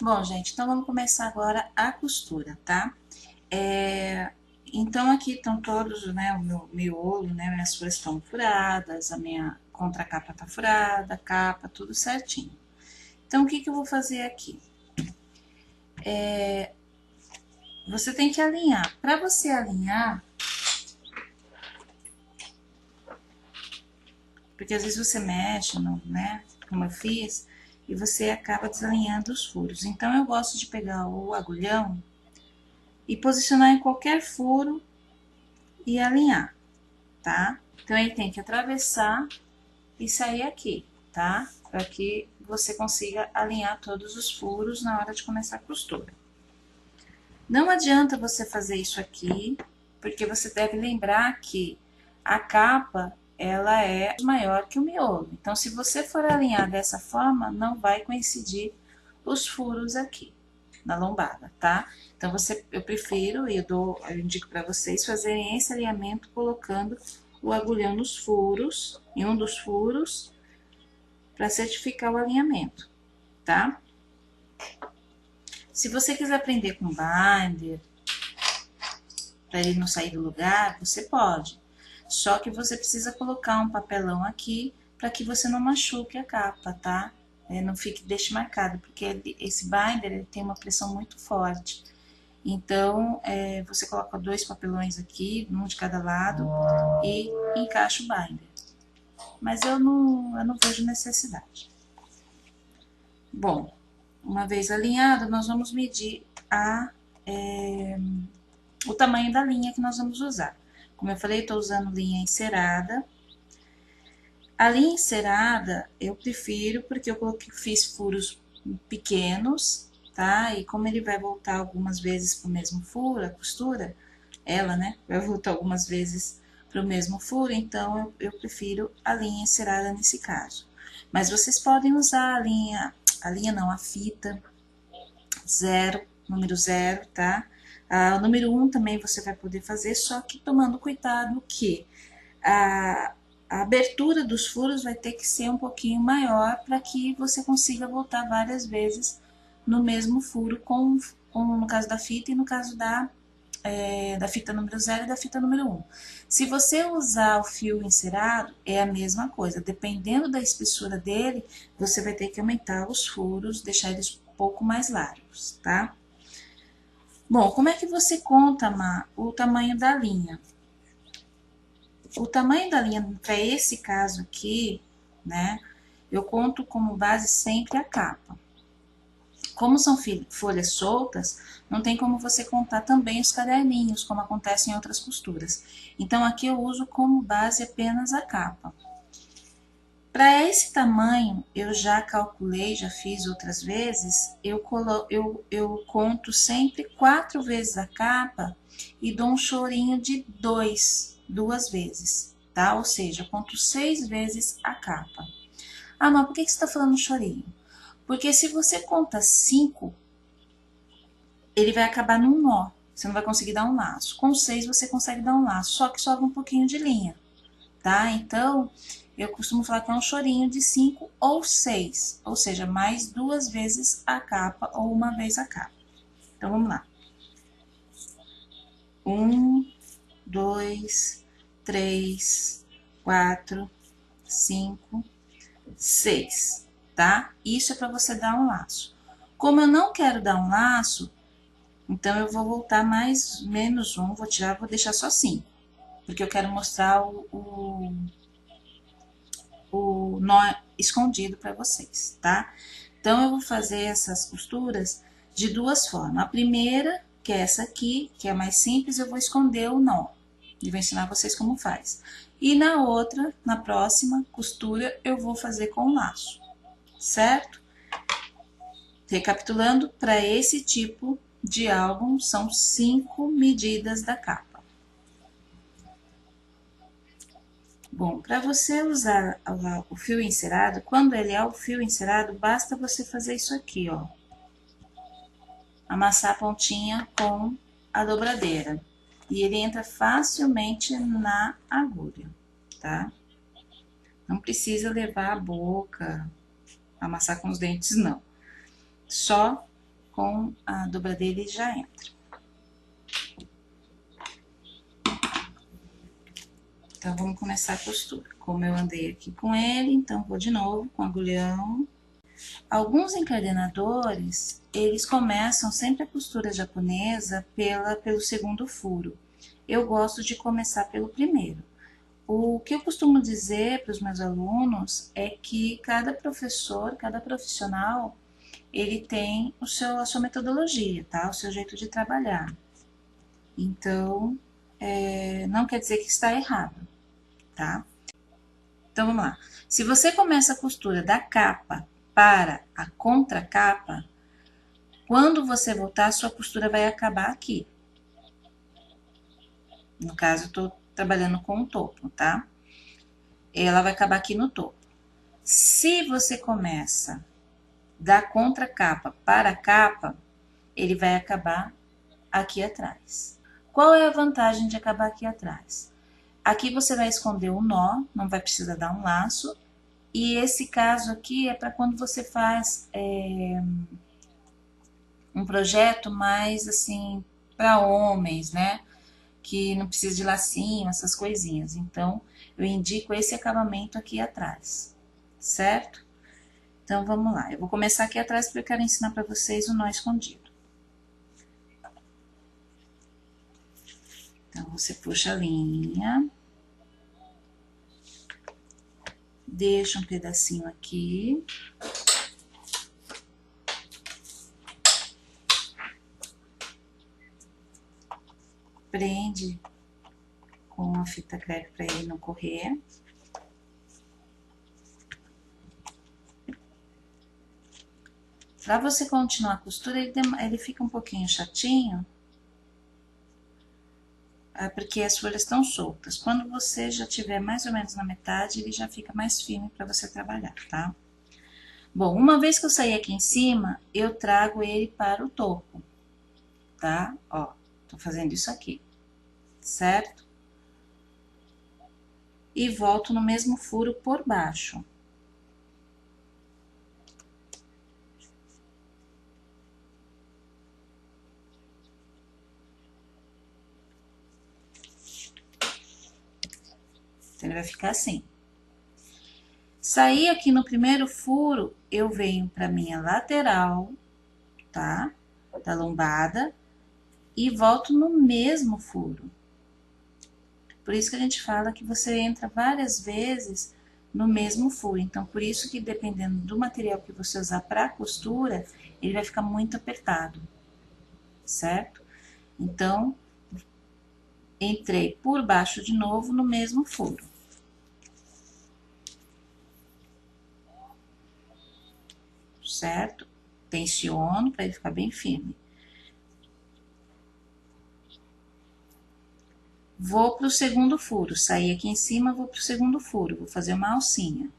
Bom, gente, então vamos começar agora a costura, tá? Então aqui estão todos, né, o meu miolo, né, minhas folhas estão furadas, a minha contracapa tá furada, a capa, tudo certinho. Então o que que eu vou fazer aqui? Você tem que alinhar. Para você alinhar, porque às vezes você mexe, né, como eu fiz, e você acaba desalinhando os furos. Então eu gosto de pegar o agulhão e posicionar em qualquer furo e alinhar, tá? Então ele tem que atravessar e sair aqui, tá? Para que você consiga alinhar todos os furos na hora de começar a costura. Não adianta você fazer isso aqui, porque você deve lembrar que a capa ela é maior que o miolo. Então, se você for alinhar dessa forma, não vai coincidir os furos aqui na lombada, tá? Então, eu prefiro e eu indico para vocês fazerem esse alinhamento colocando o agulhão nos furos, em um dos furos, para certificar o alinhamento, tá? Se você quiser prender com binder, para ele não sair do lugar, você pode. Só que você precisa colocar um papelão aqui para que você não machuque a capa, tá? Não fique, deixe marcado, porque esse binder ele tem uma pressão muito forte. Então, você coloca 2 papelões aqui, um de cada lado, e encaixa o binder. Mas eu não vejo necessidade. Bom, uma vez alinhado, nós vamos medir o tamanho da linha que nós vamos usar. Como eu falei, estou usando linha encerada. A linha encerada eu prefiro porque fiz furos pequenos, tá? E como ele vai voltar algumas vezes para o mesmo furo, a costura, ela, né, vai voltar algumas vezes para o mesmo furo, então eu prefiro a linha encerada nesse caso. Mas vocês podem usar a fita zero, número 0, tá? O número 1 também você vai poder fazer, só que tomando cuidado que a abertura dos furos vai ter que ser um pouquinho maior para que você consiga voltar várias vezes no mesmo furo, no caso da fita e no caso da fita número 0 e da fita número 1. Se você usar o fio encerado, é a mesma coisa. Dependendo da espessura dele, você vai ter que aumentar os furos, deixar eles um pouco mais largos, tá? Bom, como é que você conta, Má, o tamanho da linha? O tamanho da linha para esse caso aqui, né, eu conto como base sempre a capa. Como são folhas soltas, não tem como você contar também os caderninhos, como acontece em outras costuras. Então, aqui eu uso como base apenas a capa. Para esse tamanho, eu já calculei, já fiz outras vezes, eu conto sempre 4 vezes a capa e dou um chorinho de 2 vezes, tá? Ou seja, eu conto 6 vezes a capa. Ah, mas por que você está falando chorinho? Porque se você conta 5, ele vai acabar num nó. Você não vai conseguir dar um laço. Com 6 você consegue dar um laço, só que sobra um pouquinho de linha, tá? Então, eu costumo falar que é um chorinho de 5 ou 6, ou seja, mais 2 vezes a capa ou uma vez a capa. Então, vamos lá. 1, 2, 3, 4, 5, 6, tá? Isso é para você dar um laço. Como eu não quero dar um laço, então eu vou voltar mais, menos 1, vou tirar, vou deixar só 5, porque eu quero mostrar o nó escondido para vocês, tá? Então, eu vou fazer essas costuras de 2 formas. A primeira, que é essa aqui, que é mais simples, eu vou esconder o nó. E vou ensinar vocês como faz. E na outra, na próxima costura, eu vou fazer com laço, certo? Recapitulando, para esse tipo de álbum, são 5 medidas da capa. Bom, para você usar o fio encerado, quando ele é o fio encerado, basta você fazer isso aqui, ó. Amassar a pontinha com a dobradeira. E ele entra facilmente na agulha, tá? Não precisa levar a boca, amassar com os dentes, não. Só com a dobradeira ele já entra. Então, vamos começar a costura. Como eu andei aqui com ele, então vou de novo com agulhão. Alguns encadenadores, eles começam sempre a costura japonesa pelo segundo furo. Eu gosto de começar pelo primeiro. O que eu costumo dizer para os meus alunos é que cada professor, cada profissional, ele tem a sua metodologia, tá? O seu jeito de trabalhar. Então, não quer dizer que está errado, tá? Então, vamos lá. Se você começa a costura da capa para a contracapa, quando você voltar, a sua costura vai acabar aqui. No caso, eu estou trabalhando com o topo, tá? Ela vai acabar aqui no topo. Se você começa da contracapa para a capa, ele vai acabar aqui atrás. Qual é a vantagem de acabar aqui atrás? Aqui você vai esconder o nó, não vai precisar dar um laço. E esse caso aqui é para quando você faz um projeto mais assim para homens, né? Que não precisa de lacinho, essas coisinhas. Então, eu indico esse acabamento aqui atrás, certo? Então, vamos lá. Eu vou começar aqui atrás porque eu quero ensinar para vocês o nó escondido. Então, você puxa a linha. Deixa um pedacinho aqui. Prende com a fita crepe para ele não correr. Para você continuar a costura, ele fica um pouquinho chatinho, porque as folhas estão soltas. Quando você já tiver mais ou menos na metade, ele já fica mais firme para você trabalhar, tá? Bom, uma vez que eu sair aqui em cima, eu trago ele para o topo, tá? Ó, tô fazendo isso aqui, certo? E volto no mesmo furo por baixo. Então, ele vai ficar assim. Saí aqui no primeiro furo, eu venho para minha lateral, tá? Da lombada e volto no mesmo furo. Por isso que a gente fala que você entra várias vezes no mesmo furo. Então, por isso que dependendo do material que você usar para costura, ele vai ficar muito apertado, certo? Então, entrei por baixo de novo no mesmo furo. Certo? Tensiono para ele ficar bem firme. Vou para o segundo furo, saí aqui em cima, vou para o segundo furo, vou fazer uma alcinha,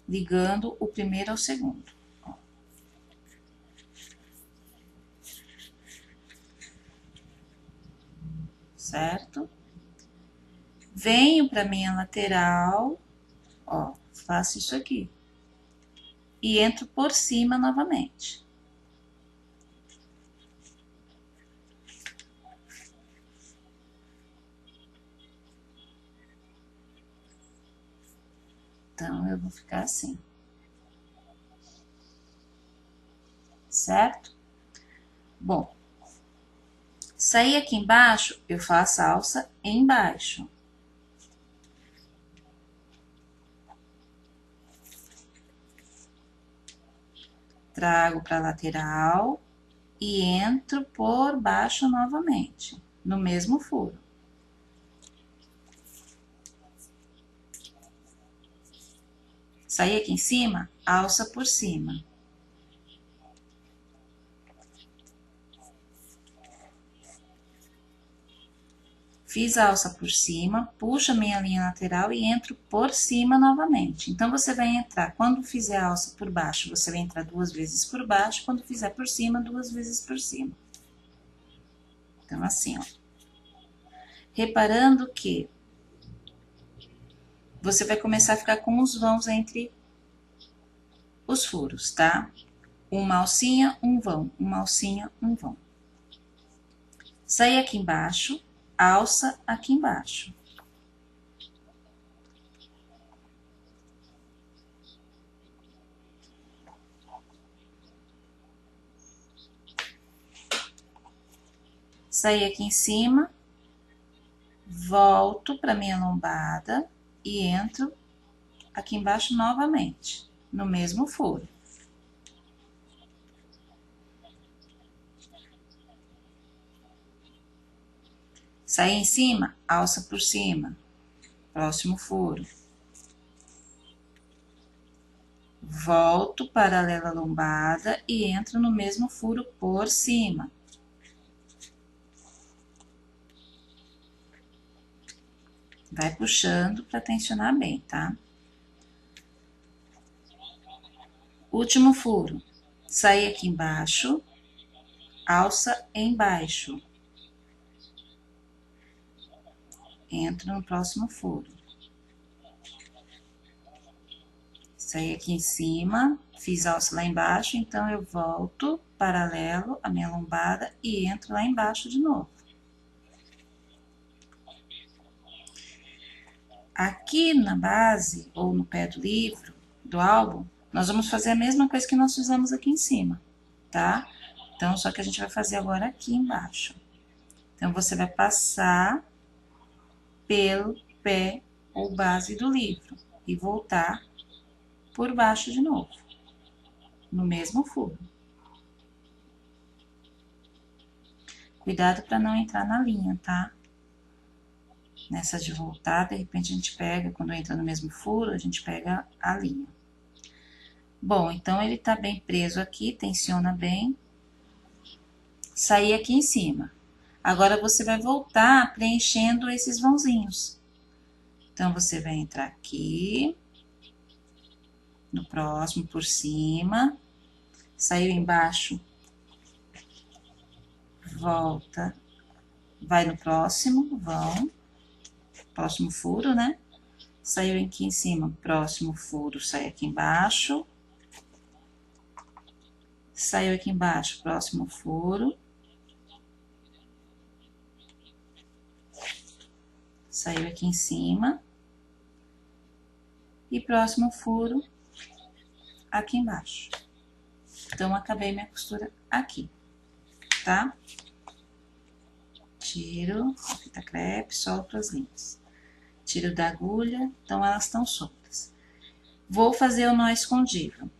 ligando o primeiro ao segundo. Ó. Certo? Venho para minha lateral, ó, faço isso aqui. E entro por cima novamente. Então, eu vou ficar assim. Certo? Bom, saí aqui embaixo, eu faço a alça embaixo. Trago para a lateral e entro por baixo novamente, no mesmo furo. Saí aqui em cima, alça por cima. Fiz a alça por cima, puxo a minha linha lateral e entro por cima novamente. Então, você vai entrar, quando fizer a alça por baixo, você vai entrar 2 vezes por baixo, quando fizer por cima, 2 vezes por cima. Então, assim, ó. Reparando que você vai começar a ficar com os vãos entre os furos, tá? uma alcinha, um vão, uma alcinha, um vão. Saí aqui embaixo, alça aqui embaixo. Saí aqui em cima, volto para minha lombada e entro aqui embaixo novamente, no mesmo furo. Saí em cima, alça por cima, próximo furo. Volto paralela à lombada e entro no mesmo furo por cima. Vai puxando para tensionar bem, tá? Último furo. Saí aqui embaixo, alça embaixo. Entro no próximo furo. Saí aqui em cima, fiz alça lá embaixo, então eu volto paralelo à minha lombada e entro lá embaixo de novo. Aqui na base, ou no pé do livro, do álbum, nós vamos fazer a mesma coisa que nós fizemos aqui em cima, tá? Então, só que a gente vai fazer agora aqui embaixo. Então, você vai passar pelo pé ou base do livro e voltar por baixo de novo, no mesmo furo. Cuidado para não entrar na linha, tá? Nessa de voltar, de repente a gente pega, quando entra no mesmo furo, a gente pega a linha. Bom, então ele tá bem preso aqui, tensiona bem. Saí aqui em cima. Agora você vai voltar preenchendo esses vãozinhos. Então, você vai entrar aqui, no próximo por cima, saiu embaixo, volta, vai no próximo, vão, próximo furo, né? Saiu aqui em cima, próximo furo, sai aqui embaixo. Saiu aqui embaixo, próximo furo. Saiu aqui em cima. E próximo furo, aqui embaixo. Então, acabei minha costura aqui, tá? Tiro a fita crepe, solto as linhas. Tiro da agulha, então elas estão soltas. Vou fazer o nó escondido.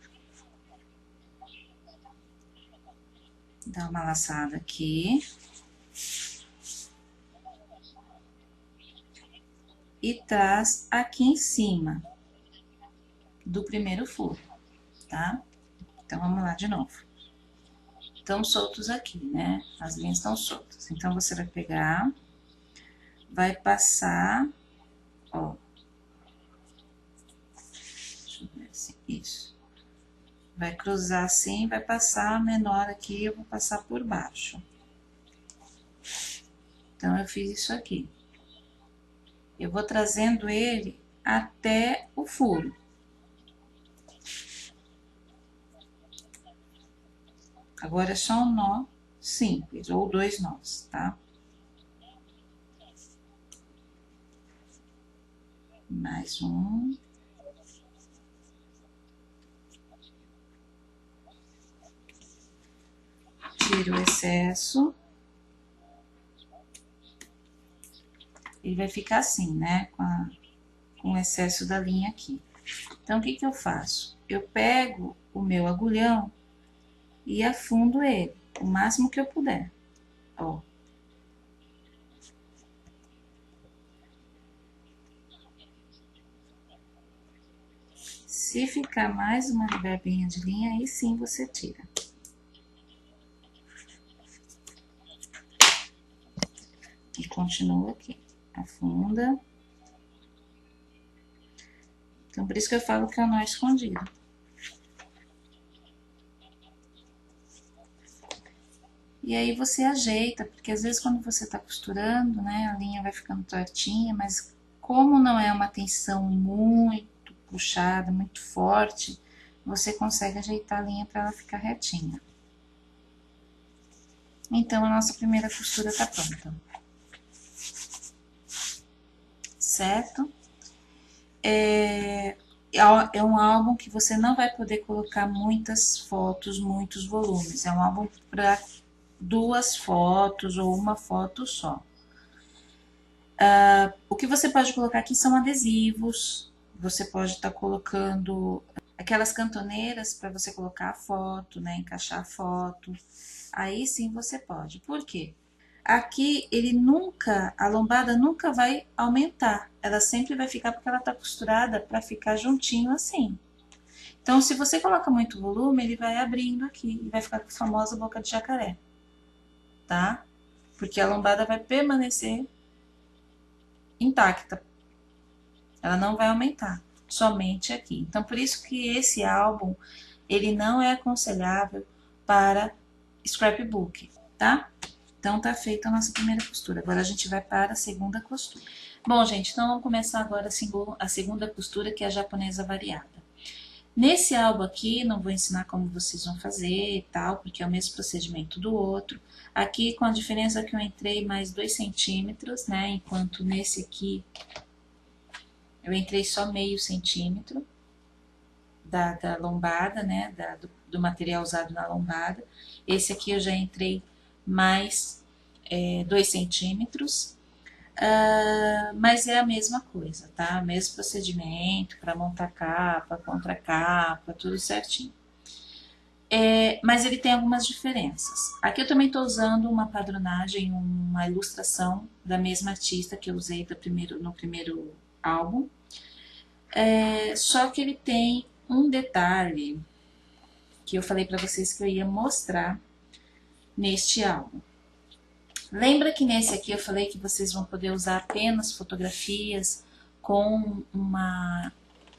Dá uma laçada aqui. E traz aqui em cima do primeiro furo, tá? Então, vamos lá de novo. Estão soltos aqui, né? As linhas estão soltas. Então, você vai pegar, vai passar, ó. Deixa eu ver assim, isso. Vai cruzar assim, vai passar a menor aqui, eu vou passar por baixo. Então, eu fiz isso aqui. Eu vou trazendo ele até o furo. Agora é só um nó simples, ou 2 nós, tá? Mais um. Tiro o excesso. Ele vai ficar assim, né? Com o excesso da linha aqui. Então, o que que eu faço? Eu pego o meu agulhão e afundo ele, o máximo que eu puder, ó. Se ficar mais uma verbinha de linha, aí sim você tira. E continua aqui, afunda. Então, por isso que eu falo que é o nó escondido. E aí você ajeita, porque às vezes quando você tá costurando, né, a linha vai ficando tortinha, mas como não é uma tensão muito puxada, muito forte, você consegue ajeitar a linha para ela ficar retinha. Então, a nossa primeira costura tá pronta. Certo? É um álbum que você não vai poder colocar muitas fotos, muitos volumes. É um álbum para 2 fotos ou uma foto só. O que você pode colocar aqui são adesivos. Você pode estar colocando aquelas cantoneiras para você colocar a foto, né? Encaixar a foto. Aí sim você pode. Por quê? Aqui a lombada nunca vai aumentar. Ela sempre vai ficar porque ela tá costurada para ficar juntinho assim. Então, se você coloca muito volume, ele vai abrindo aqui e vai ficar com a famosa boca de jacaré, tá? Porque a lombada vai permanecer intacta. Ela não vai aumentar, somente aqui. Então, por isso que esse álbum, ele não é aconselhável para scrapbook, tá? Então, tá feita a nossa primeira costura. Agora, a gente vai para a segunda costura. Bom, gente, então vamos começar agora a segunda costura, que é a japonesa variada. Nesse álbum aqui, não vou ensinar como vocês vão fazer e tal, porque é o mesmo procedimento do outro. Aqui, com a diferença que eu entrei mais 2 centímetros, né? Enquanto nesse aqui, eu entrei só meio centímetro da lombada, né? Do material usado na lombada. Esse aqui eu já entrei mais 2 centímetros. Mas é a mesma coisa, tá? Mesmo procedimento para montar capa, contra capa, tudo certinho. Mas ele tem algumas diferenças. Aqui eu também estou usando uma padronagem, uma ilustração da mesma artista que eu usei no primeiro álbum. Só que ele tem um detalhe que eu falei para vocês que eu ia mostrar neste álbum. Lembra que nesse aqui eu falei que vocês vão poder usar apenas fotografias com uma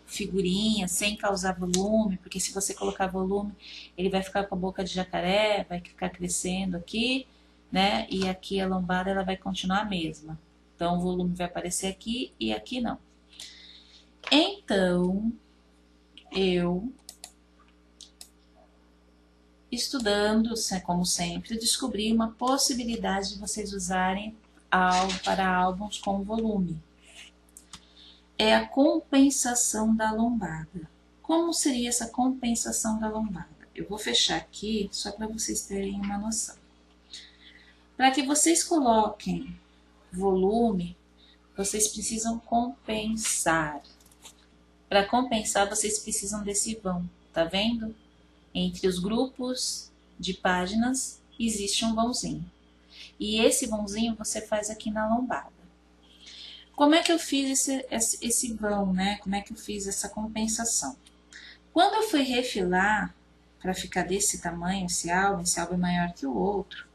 figurinha, sem causar volume, porque se você colocar volume, ele vai ficar com a boca de jacaré, vai ficar crescendo aqui, né? E aqui a lombada ela vai continuar a mesma. Então o volume vai aparecer aqui e aqui não. Então, eu, estudando, como sempre, descobri uma possibilidade de vocês usarem para álbuns com volume. É a compensação da lombada. Como seria essa compensação da lombada? Eu vou fechar aqui só para vocês terem uma noção. Para que vocês coloquem volume, vocês precisam compensar. Para compensar, vocês precisam desse vão, tá vendo? Entre os grupos de páginas existe um vãozinho. E esse vãozinho você faz aqui na lombada. Como é que eu fiz esse vão, né? Como é que eu fiz essa compensação? Quando eu fui refilar, para ficar desse tamanho, esse álbum é maior que o outro,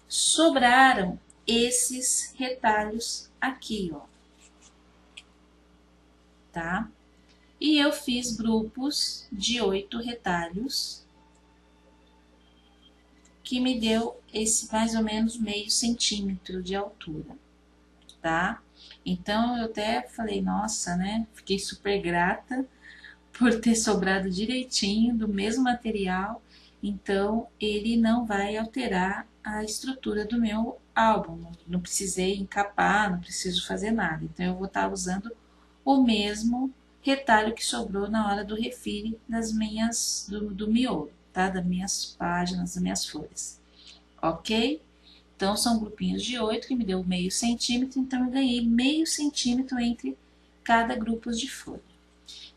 sobraram esses retalhos aqui, ó. Tá? E eu fiz grupos de 8 retalhos, que me deu esse mais ou menos meio centímetro de altura, tá? Então, eu até falei, nossa, né? Fiquei super grata por ter sobrado direitinho do mesmo material. Então, ele não vai alterar a estrutura do meu álbum. Não precisei encapar, não preciso fazer nada. Então, eu vou estar usando o mesmo retalho que sobrou na hora do refile do miolo, tá? Das minhas páginas, das minhas folhas. Ok? Então, são grupinhos de 8 que me deu meio centímetro, então eu ganhei meio centímetro entre cada grupo de folha.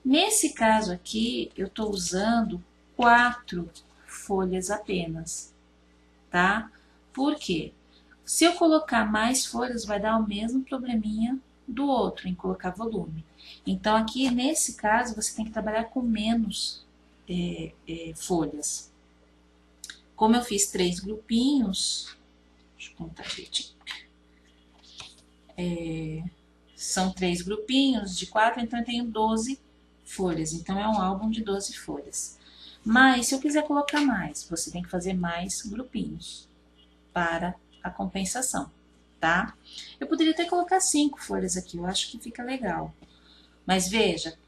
Nesse caso aqui, eu estou usando 4 folhas apenas, tá? Por quê? Se eu colocar mais folhas, vai dar o mesmo probleminha do outro, em colocar volume. Então, aqui, nesse caso, você tem que trabalhar com menos folhas. Como eu fiz 3 grupinhos, deixa eu contar direitinho. São 3 grupinhos de 4, então eu tenho 12 folhas. Então, é um álbum de 12 folhas. Mas, se eu quiser colocar mais, você tem que fazer mais grupinhos para a compensação, tá? Eu poderia até colocar 5 folhas aqui, eu acho que fica legal. Mas veja,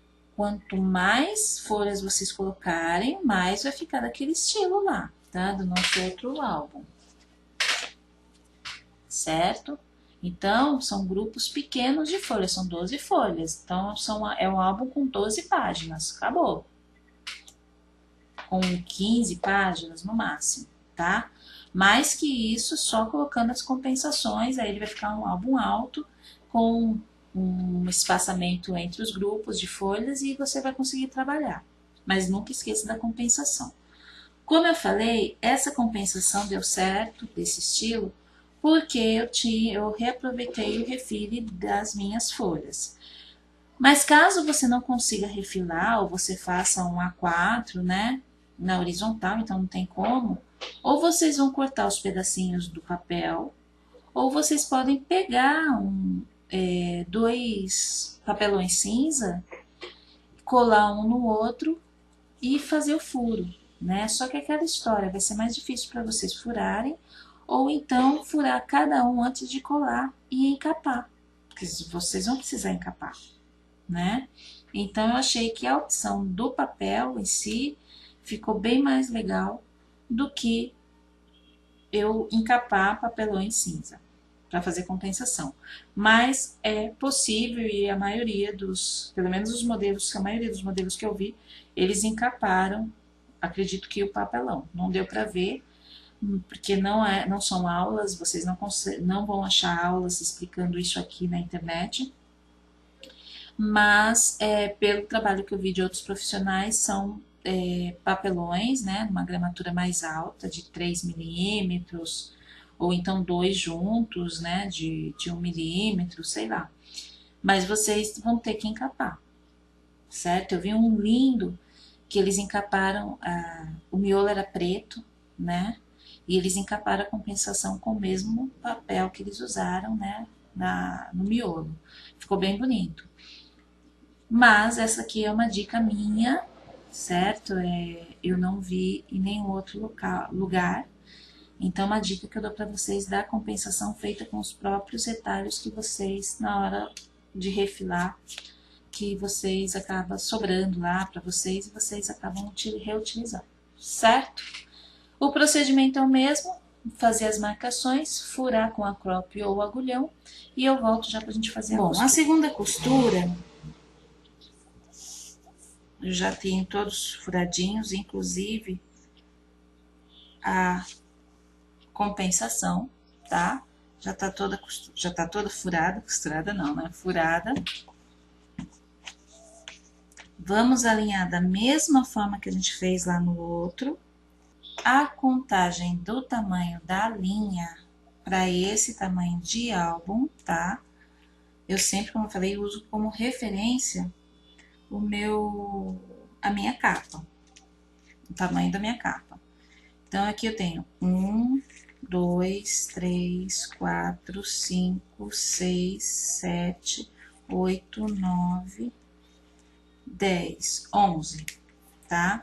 quanto mais folhas vocês colocarem, mais vai ficar daquele estilo lá, tá? Do nosso outro álbum. Certo? Então, são grupos pequenos de folhas, são 12 folhas. Então, é um álbum com 12 páginas, acabou. Com 15 páginas no máximo, tá? Mais que isso, só colocando as compensações, aí ele vai ficar um álbum alto, com um espaçamento entre os grupos de folhas e você vai conseguir trabalhar. Mas nunca esqueça da compensação. Como eu falei, essa compensação deu certo, desse estilo, porque eu reaproveitei o refile das minhas folhas. Mas caso você não consiga refilar, ou você faça um A4, né, na horizontal, então não tem como, ou vocês vão cortar os pedacinhos do papel, ou vocês podem pegar dois papelões cinza, colar um no outro e fazer o furo, né? Só que aquela história vai ser mais difícil para vocês furarem, ou então furar cada um antes de colar e encapar, porque vocês vão precisar encapar, né? Então eu achei que a opção do papel em si ficou bem mais legal do que eu encapar papelões cinza para fazer compensação. Mas é possível e a maioria pelo menos os modelos, a maioria dos modelos que eu vi, eles encaparam, acredito que o papelão. Não deu para ver, porque não são aulas, vocês não vão achar aulas explicando isso aqui na internet. Mas pelo trabalho que eu vi de outros profissionais, são papelões, né, uma gramatura mais alta, de 3 milímetros, ou então dois juntos, né, de 1 milímetro, sei lá. Mas vocês vão ter que encapar, certo? Eu vi um lindo que eles encaparam, o miolo era preto, né, e eles encaparam a compensação com o mesmo papel que eles usaram, né, no miolo. Ficou bem bonito. Mas essa aqui é uma dica minha, certo? Eu não vi em nenhum outro lugar. Então, uma dica que eu dou para vocês da compensação feita com os próprios retalhos que vocês, na hora de refilar, que vocês acabam sobrando lá para vocês e vocês acabam reutilizando, certo? O procedimento é o mesmo, fazer as marcações, furar com a crope ou agulhão e eu volto já para a gente fazer a costura. A segunda costura, eu já tenho todos furadinhos, inclusive a compensação, tá? Já tá toda furada, costurada não, né? Furada. Vamos alinhar da mesma forma que a gente fez lá no outro. A contagem do tamanho da linha para esse tamanho de álbum, tá? Eu sempre, como eu falei, uso como referência a minha capa, o tamanho da minha capa. Então, aqui eu tenho 1, 2, 3, 4, 5, 6, 7, 8, 9, 10, 11, tá?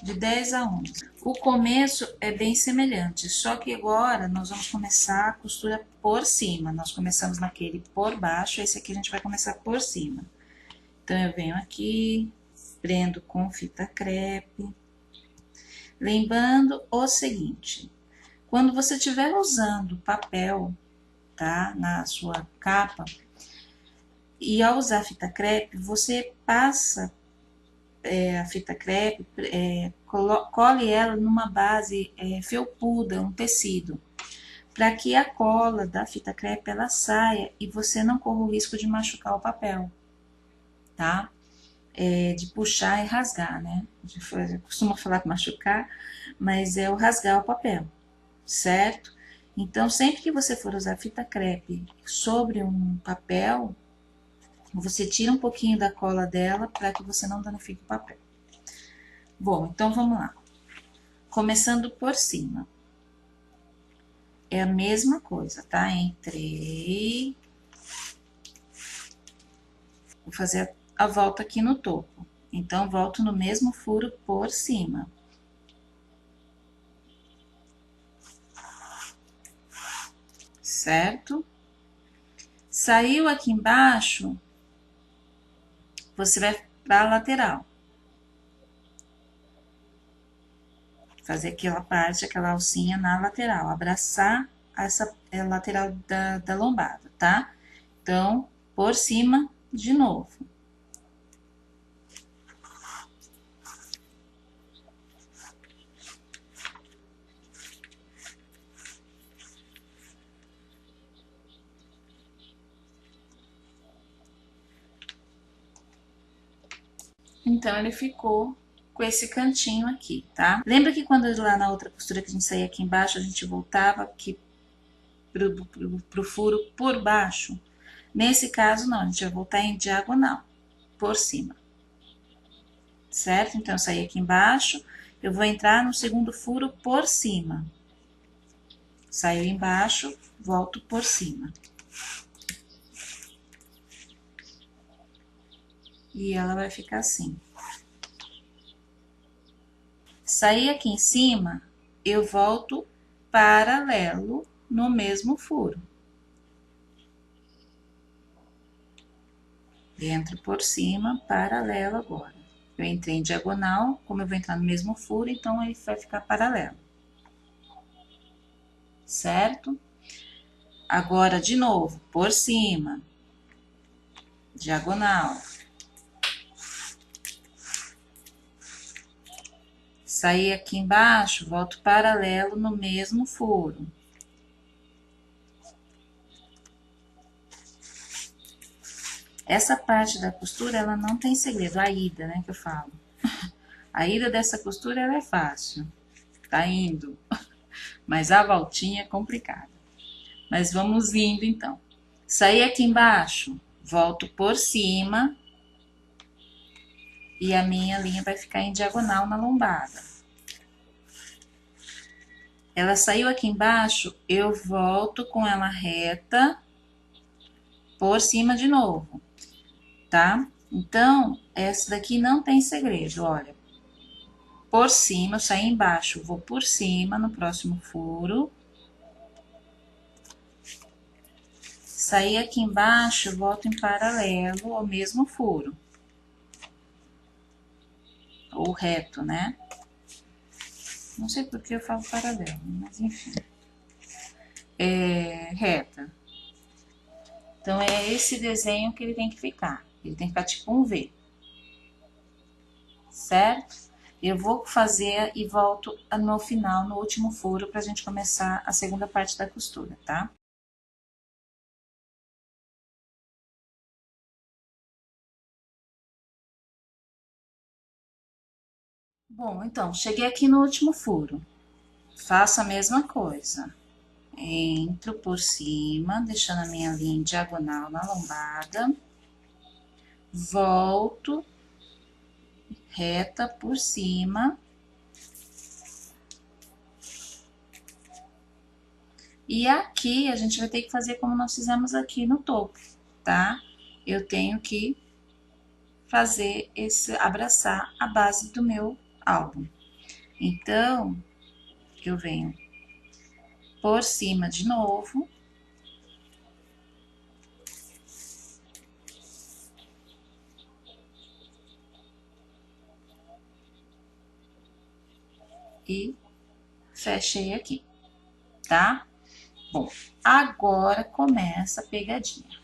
De 10 a 11. O começo é bem semelhante, só que agora nós vamos começar a costura por cima. Nós começamos naquele por baixo, esse aqui a gente vai começar por cima. Então, eu venho aqui, prendo com fita crepe. Lembrando o seguinte, quando você estiver usando papel, tá, na sua capa, e ao usar fita crepe, você passa a fita crepe, cole ela numa base felpuda, um tecido, para que a cola da fita crepe ela saia e você não corra o risco de machucar o papel, tá? De puxar e rasgar, né? Eu costumo falar machucar, mas é o rasgar o papel, certo? Então, sempre que você for usar fita crepe sobre um papel, você tira um pouquinho da cola dela para que você não danifique o papel. Bom, então vamos lá. Começando por cima. É a mesma coisa, tá? Entrei. Vou fazer a volta aqui no topo. Então, volto no mesmo furo por cima. Certo? Saiu aqui embaixo, você vai para a lateral. Fazer aquela parte, aquela alcinha na lateral, abraçar essa lateral da lombada, tá? Então, por cima de novo. Então, ele ficou com esse cantinho aqui, tá? Lembra que quando lá na outra costura que a gente saía aqui embaixo, a gente voltava aqui pro furo por baixo? Nesse caso, não, a gente vai voltar em diagonal, por cima. Certo? Então, eu saí aqui embaixo, eu vou entrar no segundo furo por cima. Saio embaixo, volto por cima. E ela vai ficar assim. Saí aqui em cima, eu volto paralelo no mesmo furo. Entro por cima, paralelo agora. Eu entrei em diagonal, como eu vou entrar no mesmo furo, então ele vai ficar paralelo. Certo? Agora, de novo, por cima, diagonal. Saí aqui embaixo, volto paralelo no mesmo furo. Essa parte da costura, ela não tem segredo, a ida, né, que eu falo. A ida dessa costura, ela é fácil, tá indo, mas a voltinha é complicada. Mas vamos indo, então. Saí aqui embaixo, volto por cima e a minha linha vai ficar em diagonal na lombada. Ela saiu aqui embaixo, eu volto com ela reta por cima de novo, tá? Então, essa daqui não tem segredo, olha. Por cima, eu saí embaixo, vou por cima no próximo furo. Saí aqui embaixo, volto em paralelo ao mesmo furo. Ou reto, né? Não sei por que eu falo paralelo, mas enfim. É reta. Então, é esse desenho que ele tem que ficar. Ele tem que ficar tipo um V. Certo? Eu vou fazer e volto no final, no último furo, pra gente começar a segunda parte da costura, tá? Bom, então, cheguei aqui no último furo. Faço a mesma coisa. Entro por cima, deixando a minha linha em diagonal na lombada. Volto reta por cima. E aqui a gente vai ter que fazer como nós fizemos aqui no topo, tá? Eu tenho que fazer esse, abraçar a base do meu álbum. Então, eu venho por cima de novo. E fechei aqui, tá? Bom, agora começa a pegadinha.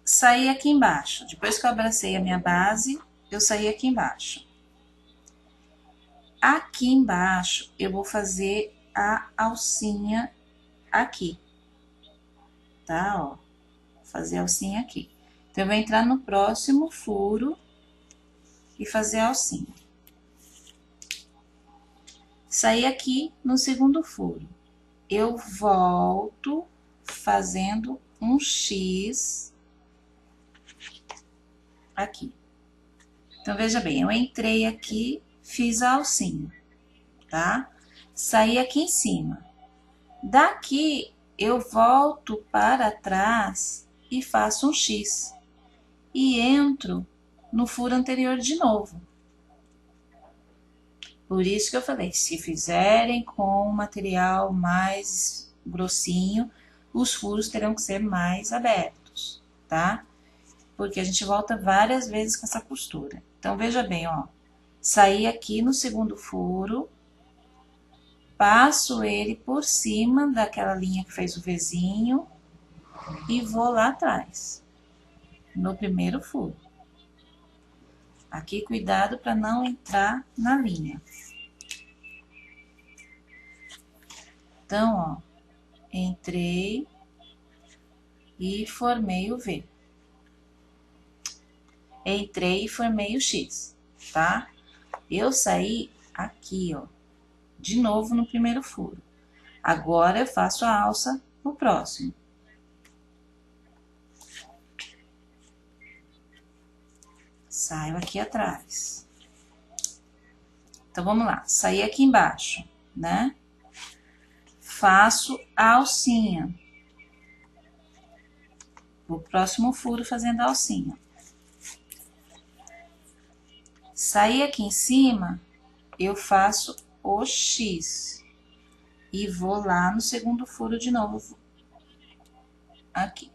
Saí aqui embaixo. Depois que eu abracei a minha base, eu saí aqui embaixo. Aqui embaixo, eu vou fazer a alcinha aqui, tá? Ó, vou fazer a alcinha aqui. Então, eu vou entrar no próximo furo e fazer a alcinha. Saí aqui no segundo furo. Eu volto fazendo um X aqui. Então, veja bem, eu entrei aqui, fiz a alcinha, tá? Saí aqui em cima. Daqui, eu volto para trás e faço um X. E entro no furo anterior de novo. Por isso que eu falei, se fizerem com material mais grossinho, os furos terão que ser mais abertos, tá? Porque a gente volta várias vezes com essa costura. Então, veja bem, ó. Saí aqui no segundo furo, passo ele por cima daquela linha que fez o Vzinho e vou lá atrás, no primeiro furo. Aqui, cuidado para não entrar na linha. Então, ó, entrei e formei o V. Entrei e formei o X, tá? Eu saí aqui, ó, de novo no primeiro furo. Agora eu faço a alça no próximo. Saio aqui atrás. Então, vamos lá. Saí aqui embaixo, né? Faço a alcinha. O próximo furo fazendo a alcinha. Saí aqui em cima, eu faço o X. E vou lá no segundo furo de novo. Aqui.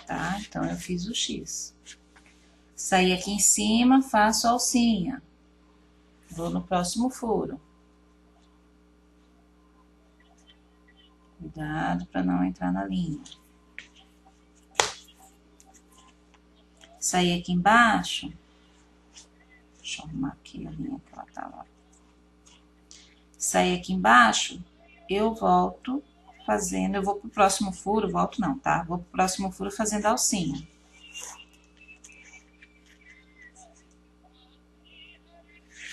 Tá? Então, eu fiz o X. Saí aqui em cima, faço a alcinha. Vou no próximo furo. Cuidado para não entrar na linha. Saí aqui embaixo. Deixa eu arrumar aqui a linha que ela tava. Saí aqui embaixo, eu volto fazendo, eu vou pro próximo furo, volto não, tá? Vou pro próximo furo fazendo a alcinha.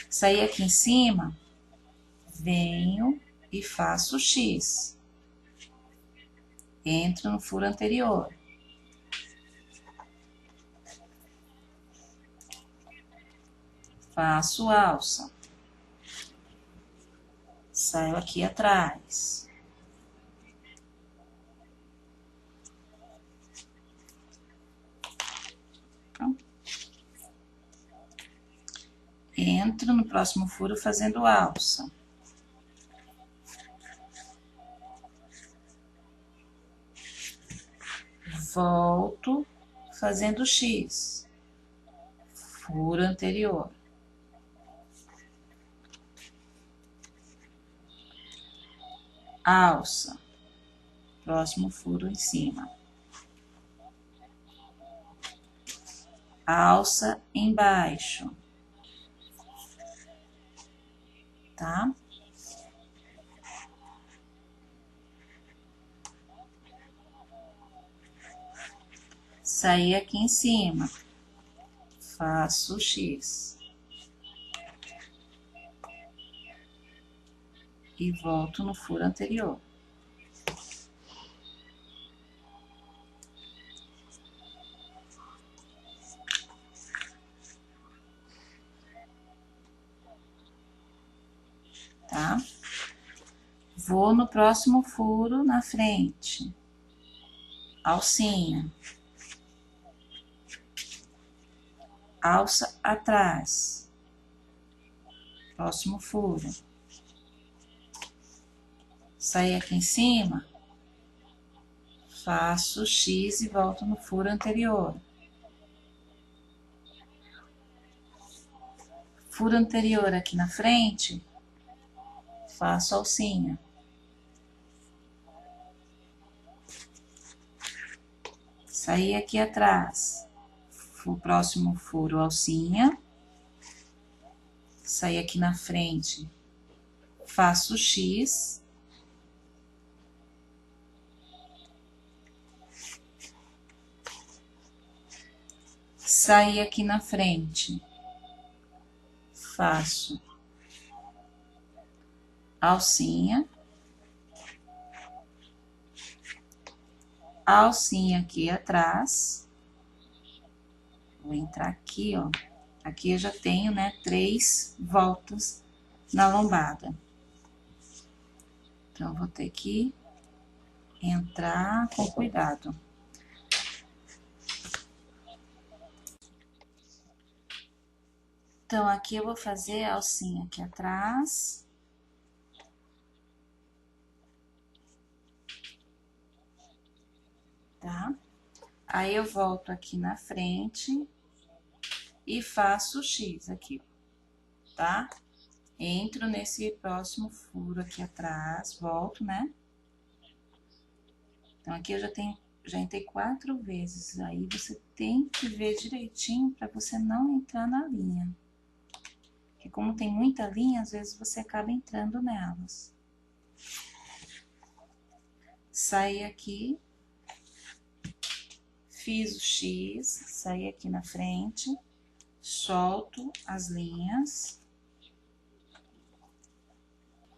Saí aqui em cima, venho e faço o X. Entro no furo anterior. Faço alça. Saio aqui atrás. Entro no próximo furo fazendo alça. Volto fazendo X. Furo anterior. Alça. Próximo furo em cima. Alça embaixo. Tá? Saí aqui em cima, faço o X. E volto no furo anterior. Tá? Vou no próximo furo na frente. Alcinha. Alça atrás. Próximo furo. Saí aqui em cima. Faço X e volto no furo anterior. Furo anterior aqui na frente. Faço alcinha. Saí aqui atrás. O próximo furo, alcinha. Saí aqui na frente. Faço X. Saí aqui na frente. Faço alcinha. Alcinha aqui atrás. Vou entrar aqui, ó. Aqui eu já tenho, né, 3 voltas na lombada. Então, vou ter que entrar com cuidado. Então, aqui eu vou fazer a alcinha aqui atrás. Tá? Aí eu volto aqui na frente e faço o X aqui, tá? Entro nesse próximo furo aqui atrás, volto, né? Então, aqui eu já entrei 4 vezes. Aí você tem que ver direitinho para você não entrar na linha. Porque como tem muita linha, às vezes você acaba entrando nelas. Saí aqui, fiz o X, saí aqui na frente, solto as linhas.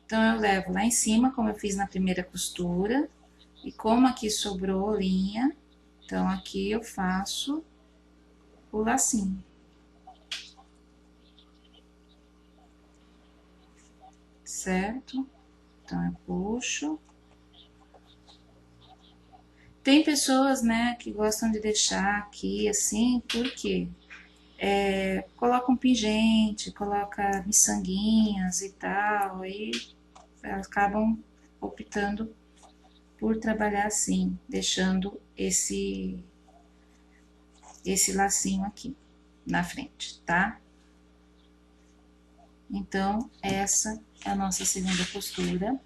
Então, eu levo lá em cima, como eu fiz na primeira costura, e como aqui sobrou linha, então aqui eu faço o lacinho. Certo? Então, eu puxo. Tem pessoas, né, que gostam de deixar aqui assim, por quê? Coloca um pingente, coloca miçanguinhas e tal, aí acabam optando por trabalhar assim, deixando esse lacinho aqui na frente, tá? Então, essa é a nossa segunda costura.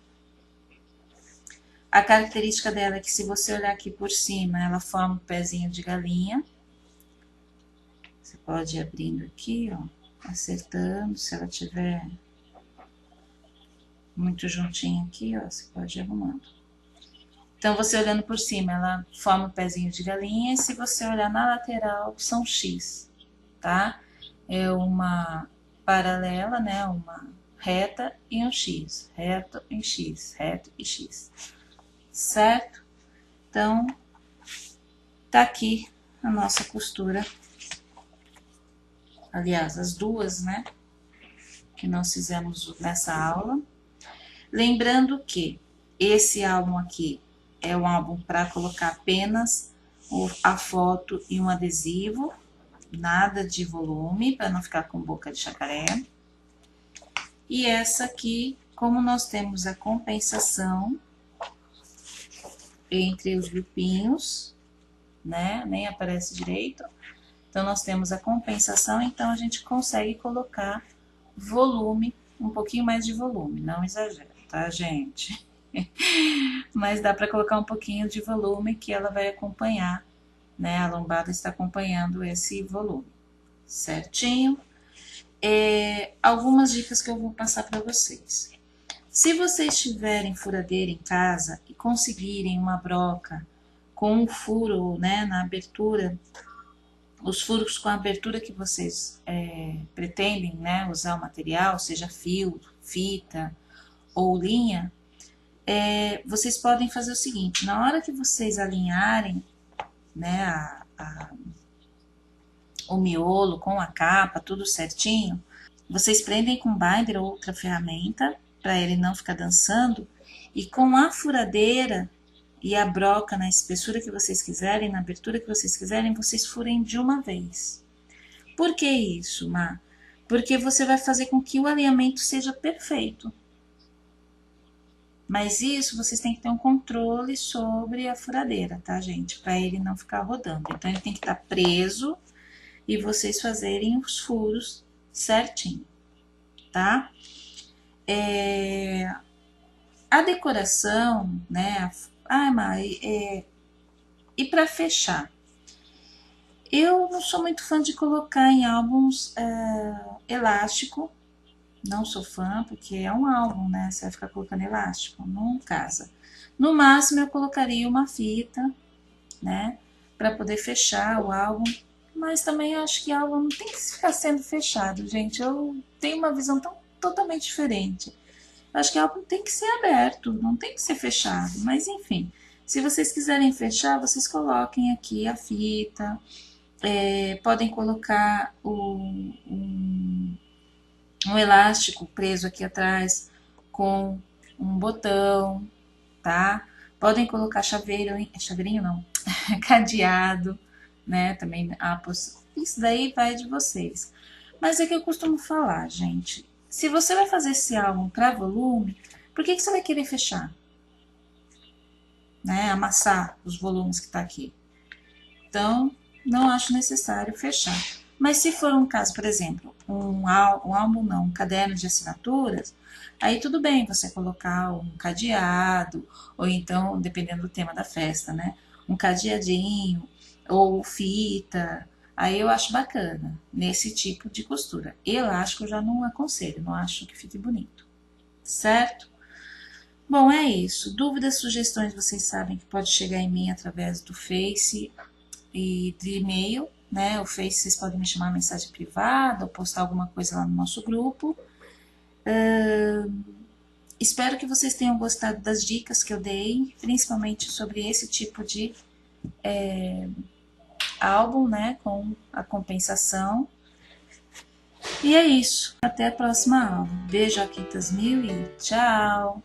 A característica dela é que se você olhar aqui por cima, ela forma um pezinho de galinha. Você pode ir abrindo aqui, ó, acertando, se ela tiver muito juntinho aqui, ó, você pode ir arrumando. Então, você olhando por cima, ela forma um pezinho de galinha, e se você olhar na lateral, são X, tá? É uma paralela, né, uma reta e um X, reto e X, reto e X, certo? Então, tá aqui a nossa costura. Aliás, as duas, né, que nós fizemos nessa aula. Lembrando que esse álbum aqui é um álbum para colocar apenas a foto e um adesivo, nada de volume, para não ficar com boca de jacaré. E essa aqui, como nós temos a compensação entre os grupinhos, né, nem aparece direito, então nós temos a compensação, então a gente consegue colocar volume, um pouquinho mais de volume, não exagera, tá, gente? Mas dá para colocar um pouquinho de volume que ela vai acompanhar, né? A lombada está acompanhando esse volume, certinho? Algumas dicas que eu vou passar para vocês. Se vocês tiverem furadeira em casa e conseguirem uma broca com um furo, né, na abertura, os furos com a abertura que vocês pretendem, né, usar o material, seja fio, fita ou linha, vocês podem fazer o seguinte: na hora que vocês alinharem, né, o miolo com a capa, tudo certinho, vocês prendem com binder ou outra ferramenta para ele não ficar dançando, e com a furadeira e a broca na espessura que vocês quiserem, na abertura que vocês quiserem, vocês furem de uma vez. Por que isso, Má? Porque você vai fazer com que o alinhamento seja perfeito. Mas isso vocês têm que ter um controle sobre a furadeira, tá, gente? Para ele não ficar rodando. Então, ele tem que estar preso e vocês fazerem os furos certinho, tá? A decoração, né? E para fechar, eu não sou muito fã de colocar em álbuns elástico. Não sou fã, porque é um álbum, né? Você vai ficar colocando elástico, não casa. No máximo, eu colocaria uma fita, né? Para poder fechar o álbum. Mas também acho que álbum não tem que ficar sendo fechado, gente. Eu tenho uma visão totalmente diferente. Eu acho que álbum tem que ser aberto, não tem que ser fechado. Mas enfim, se vocês quiserem fechar, vocês coloquem aqui a fita. Podem colocar um elástico preso aqui atrás com um botão, tá? Podem colocar chaveirinho não, cadeado, né? Também isso daí vai de vocês. Mas é que eu costumo falar, gente. Se você vai fazer esse álbum para volume, por que você vai querer fechar? Né? Amassar os volumes que tá aqui. Então, não acho necessário fechar. Mas se for um caso, por exemplo, um álbum não, um caderno de assinaturas, aí tudo bem você colocar um cadeado, ou então, dependendo do tema da festa, né? Um cadeadinho, ou fita. Aí eu acho bacana, nesse tipo de costura. Elástico eu já não aconselho, não acho que fique bonito. Certo? Bom, é isso. Dúvidas, sugestões, vocês sabem que pode chegar em mim através do Face e de e-mail, né? O Face vocês podem me chamar mensagem privada ou postar alguma coisa lá no nosso grupo. Espero que vocês tenham gostado das dicas que eu dei, principalmente sobre esse tipo de álbum, né? Com a compensação. E é isso. Até a próxima aula. Beijo, Aquitas Mil e tchau!